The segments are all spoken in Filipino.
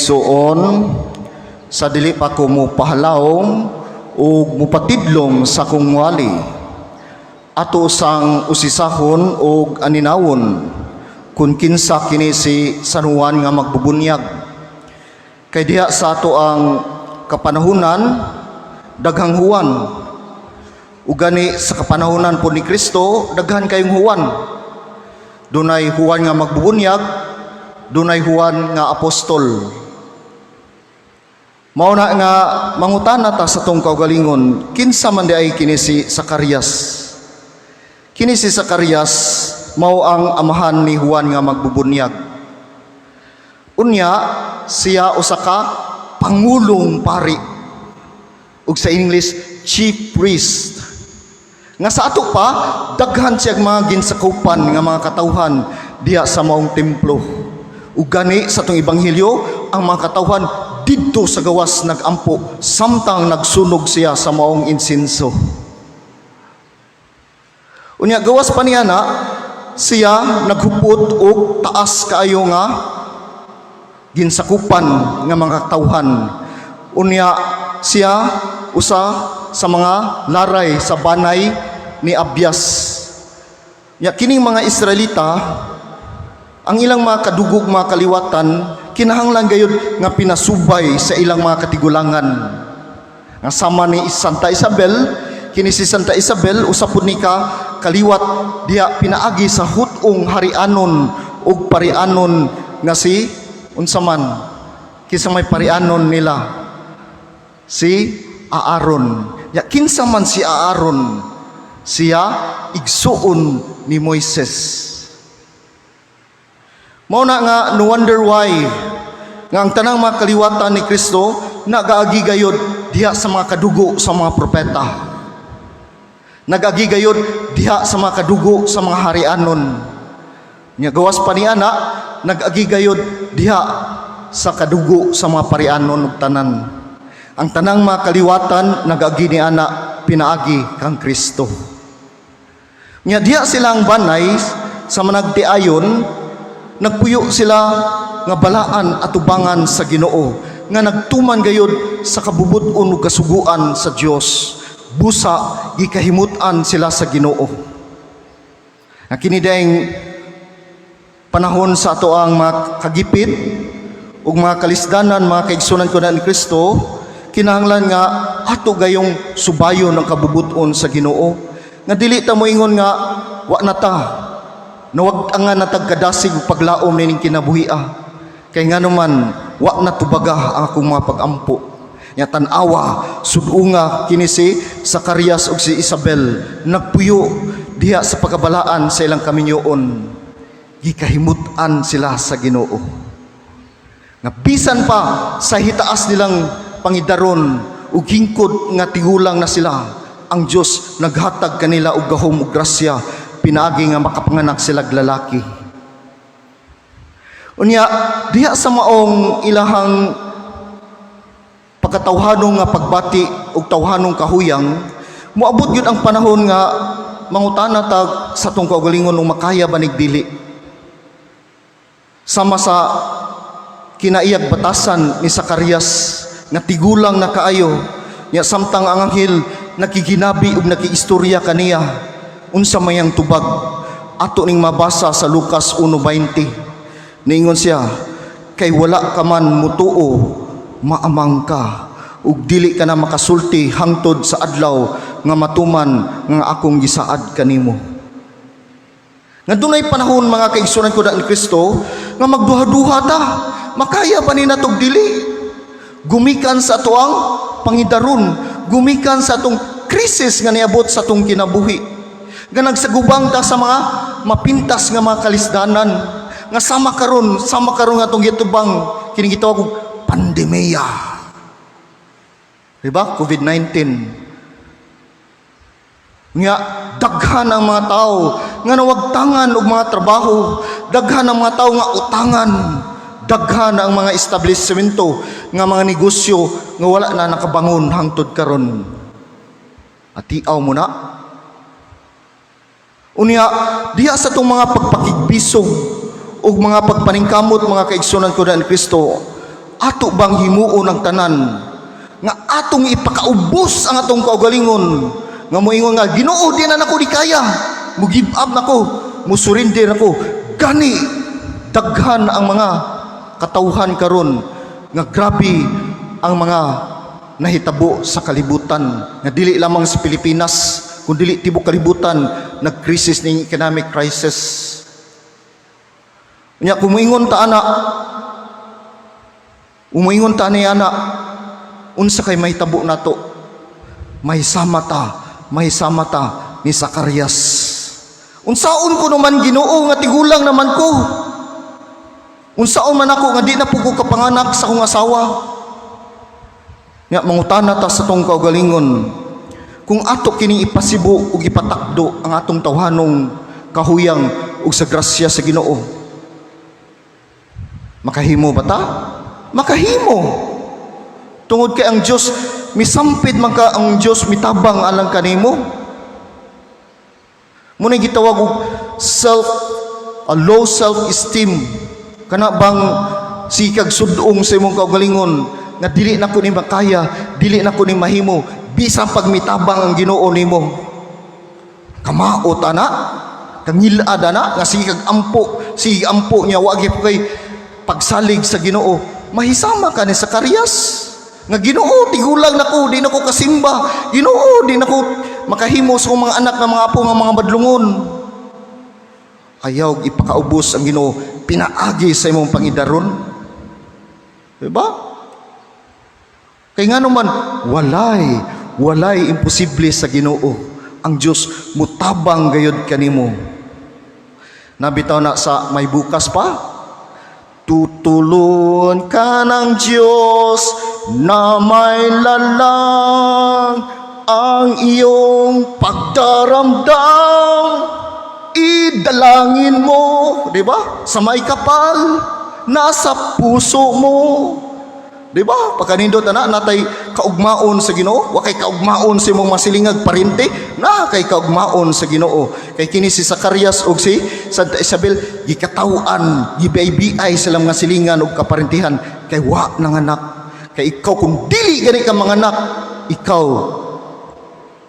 kaigsuon, sa dili pa ko mo pahalawom o mupatidlong sa kong wali, ato sang usisahon o aninawon, kung kinsa kini si San Juan nga magbubunyag. Kay diha sa ato ang kapanahunan, daghang Juan. Ugani sa kapanahunan po ni Kristo, daghan kayong Juan. Dunay Juan nga magbubunyag, dunay Juan nga apostol. Mauna nga mangutana ta sa tong kaugalingon, kinsa man di ay kini si Zacarias. Kini si Zacarias mao ang amahan ni Juan nga magbubunyag. Unya siya usa ka pangulong pari, ug sa English chief priest. Nga sa ato pa daghan siya mga ginsakupan nga mga katawhan diha sa maong templo. Ug gani sa tong ebanghelyo ang mga katawhan didto sa gawas nagampo samtang nagsunog siya sa maong insinso. Unya gawas pa niya na siya naghupot og taas kaayo nga ginsakupan nga mga katawhan. Unya siya usa sa mga laray sa banay ni Abias. Ya kining mga Israelita ang ilang mga kadugog mga kaliwatan kinahanglan gayud nga pinasubay sa ilang mga katigulangan. Nga sama ni Santa Isabel, kini si Santa Isabel usa pud ni ka kaliwat diha pinaagi sa hutong harianon ug parianon nga si unsa man kinsa may parianon nila si Aaron. Ya kinsa man si Aaron, siya igsuon ni Moises. Mao na nga no wonder why nga ang tanang mga kaliwatan ni Kristo nagaagi gayud diha sa mga kadugo sa mga propeta. Nagagi gayud diha sa mga kadugo sa mga harianon. Nya gawas pa ni ana nagagi gayud diha sa kadugo sa mga parianon ug tanan. Ang tanang mga kaliwatan nagagi ni ana pinaagi kang Kristo. Nya diha silang banay sa managtiayon, nagpuyo sila nga balaan at tubangan sa Ginoo, nga nagtuman gayud sa kabubut-on ug kasuguan sa Dios. Busa gikahimutan sila sa Ginoo. Nga kini daing panahon sa ato ang mga kagipit ug mga kalisdanan, mga kaigsunan ko na ni Kristo, kinahanglan nga ato gayong subayon ang kabubut-on sa Ginoo. Nga dili ta moingon nga wa na ta nawag-angan na tagkadasig paglaom ning kinabuhia. Kay nganuman wa na tubaga ang akong mga pagampo. Nya tan-awa sudunga kini si Zacarias ug si Isabel nagpuyo diha sa pagkabalaan sa ilang kaminyoon. Gikahimutan sila sa Ginoo. Nga bisan pa sa hitaas nilang pangidaron ug hingkod nga tigulang na sila, ang Dios naghatag kanila og gahom ug grasya pinaagi nga makapanganak sila lalaki. Unya diha sa maong ilahang pagkatawhanong nga pagbati ug tawhanong kahuyang, moabot gyud ang panahon nga mangutana tag sa tong kaugalingon ug makaya banig dili. Sama sa kinaiyag batasan ni Zacarias nga tigulang na kaayo, nya samtang ang anghel nakiginabi ug nakiistorya kaniya unsa mayang tubag ato ning mabasa sa Lucas 1:20. Niingon siya, kay wala ka man mutuo maamang ka ug dili ka na makasulti hangtod sa adlaw nga matuman nga akong gisaad kanimo. Nga dunay panahon mga kaigsunan ko na ni Kristo nga magduha-duha ta, makaya ba ni natog dili? Gumikan sa atoang pangidaron, gumikan sa atong krisis nga niabot sa atong kinabuhi. Nga nagsagubang ta sa mga mapintas nga mga kalisdanan nga sama karon nga atong gitubang kining gitawag og pandemya. Diba? COVID-19. Nga daghan ang mga tao nga nawagtangan og mga trabaho, daghan ang mga tao nga utangan, daghan ang mga establishmento nga mga negosyo nga wala na nakabangon hangtod karon. Atiaw mo na. Unya diha sa tong mga pagpakigbisog ug mga pagpaningkamot mga kaigsunan ko na ni Kristo, ato bang himuon ang tanan nga atong ipakaubos ang atong kaugalingon, nga moingon nga Ginoo di na nako di kaya, mo give up nako, mo surrender nako. Gani daghan ang mga katawhan karon nga grabe ang mga nahitabo sa kalibutan, nga dili lamang sa Pilipinas kundi tibok kalibutan nagkrisis ning economic crisis. Nya kumuingon ta ana, umuingon ta ni ana, unsa kay mahitabo nato? Mahisama ta ni Zacarias. Unsaon ko naman Ginoo nga tigulang naman ko? Unsaon man ako nga di na po ko kapanganak sa akong asawa? Nga mangutana ta sa tong kaugalingon, kung ato kining ipasibo ug ipatakdo ang atong tawhanong kahuyang ug sa grasya sa Ginoo, makahimo ba ta? Makahimo. Tungod kay ang Dios misampid man ka, ang Dios mitabang alang kanimo. Muna gitawag og low self-esteem. Kana bang sikag sudong sa imong kaugalingon nga dili na ko ni makaya, dili na ko ni mahimo, bisan pag mitabang ang Ginoo nimo. Kamaot ana, kangilad ana nga sikag ampo niya wagi po kay pagsalig sa Ginoo. Mahisama ka ni Zacarias nga Ginoo tigulang nako, di nako kasimba. Ginoo di nako makahimo sa mga anak ng mga apo nga mga madlungon. Ayaw ipakaubos ang Ginoo, pinaagi sa imong pangidaron. Diba? Kay nga naman walay imposible sa Ginoo. Ang Dios mutabang gayud kanimo. Nabitaw na sa may bukas pa, tutulon ka ng Diyos na may lalang ang iyong pagdaramdam, idalangin mo, di ba? Sa may kapal, nasa puso mo. Di ba? Pagkanindot na natay kaugmaon sa Ginoo, wa kay kaugmaon sa imong masilingag parente, na kay kaugmaon sa Ginoo. Kay kini si Zacarias ug si Santa Isabel gikatawuan, gibay-biyay sila mga silingan ug kaparentihan kay wa nanganak. Kay ikaw kung dili gani ka manganak, ikaw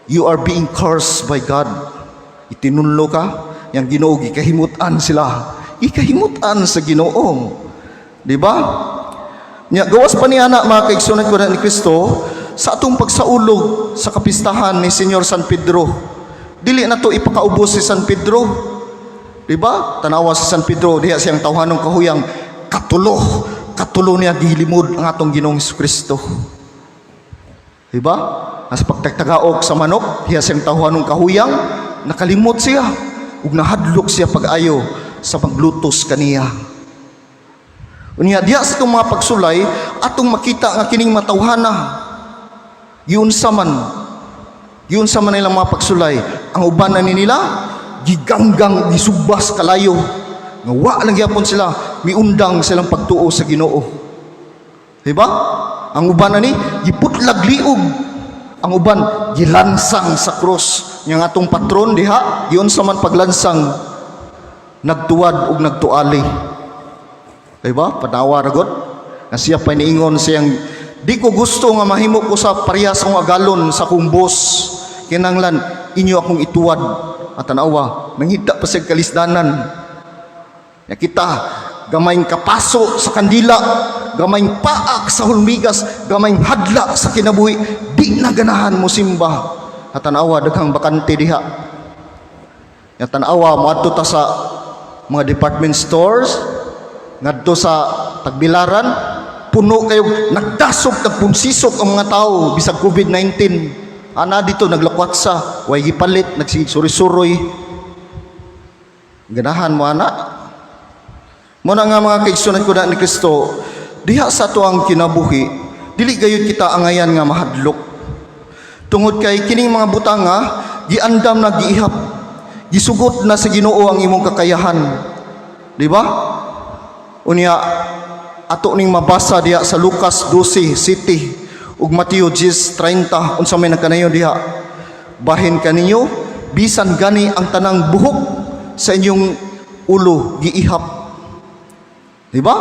you are being cursed by God. Itinunlo ka, yang Ginoo gikahimutan sila. Ikahimutan sa Ginoo. Di ba? Nya gawas pa ni ana mga kaigsunan ko na ni Kristo sa atong pagsaulog sa kapistahan ni Senyor San Pedro. Dili na to ipakaubos si San Pedro. Di ba? Tanawa si San Pedro diha siyang tawhanong kahuyang katulo niya gilimod ang atong Ginoong Kristo. Di ba? As pagtagtagaok sa manok, diha siyang tawhanong kahuyang, nakalimot siya ug nahadlok siya pag-ayo sa paglutos kaniya. Unya diya sa itong mga pagsulay atong makita nga kining matawhana yun sa man nilang mga pagsulay. Ang uban na nila giganggang gisubas kalayo nga wa lang gyapon sila miundang silang pagtuo sa Ginoo. Diba? Ang uban na ni giputlag liog, ang uban gilansang sa cross nga atong patron diha yun sa man paglansang nagtuwad ug nagtuali. Diba? Padawa ragot na siya pa niingon siyang di ko gusto nga mahimo ko sa parehas kong agalon sa kong boss, kinanglan inyo akong ituwad. At tanawa manghita pa siya kalisdanan ya kita gamayng kapaso sa kandila, gamayng paak sa hulmigas, gamayng hadla sa kinabuhi, di na ganahan mo simba. At tanawa daghang bakante diha ya tanawa moadto ta sa mga department stores ngadto sa Tagbilaran, puno kayo nagdasok, nagpunsisok ang mga tao bisag COVID-19. Ana dito naglakwat sa way gipalit, nagsisuri-suroy. Ganahan mo ana. Muna nga mga kaigsunan ko na ni Kristo, diha sa to ang kinabuhi, dili gayud kita angayan nga mahadlok. Tungod kay kining mga butanga giandam na giihap, gisugot na sa Ginoo ang imong kakayahan. Di ba? Unya ato ning mabasa diha sa Lucas 12:7 ug Mateo 10:30 unsa may nakanayon diha. Bahin kaninyo bisan gani ang tanang buhok sa inyong ulo giihap. Di ba?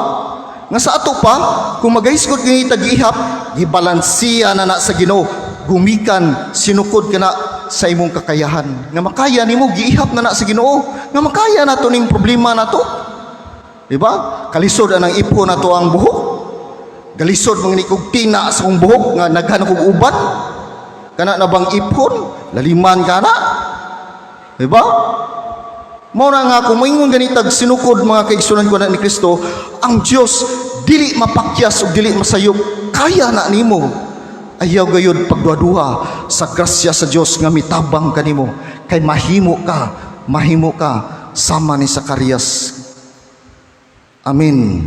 Nga sa ato pa, kung magahisgot nga tag-ihap, gibalansiya na sa Ginoo, gumikan, sinukod ka na sa imong kakayahan. Nga makaya nimo giihap na sa Ginoo. Nga makaya na to ning problema na to. Diba? Kalisod anang ipo na to ang buhok. Galisod mga nikog tina sa kong buhok nga naghanap kong uban. Kana na bang ipon? Laliman ka na. Diba? Mao na nga kung moingon ganitag sinukod mga kaigsunan ko na ni Kristo, ang Dios dili mapakyas ug dili masayop, kaya na nimo. Ayaw gayud pagduha-duha sa grasya sa Dios nga mitabang kanimo kay mahimo ka sama ni Zacarias. Amen.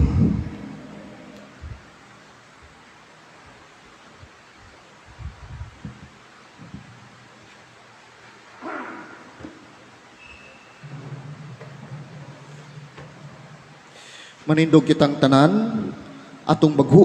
Manindog kitang tanan atong baghu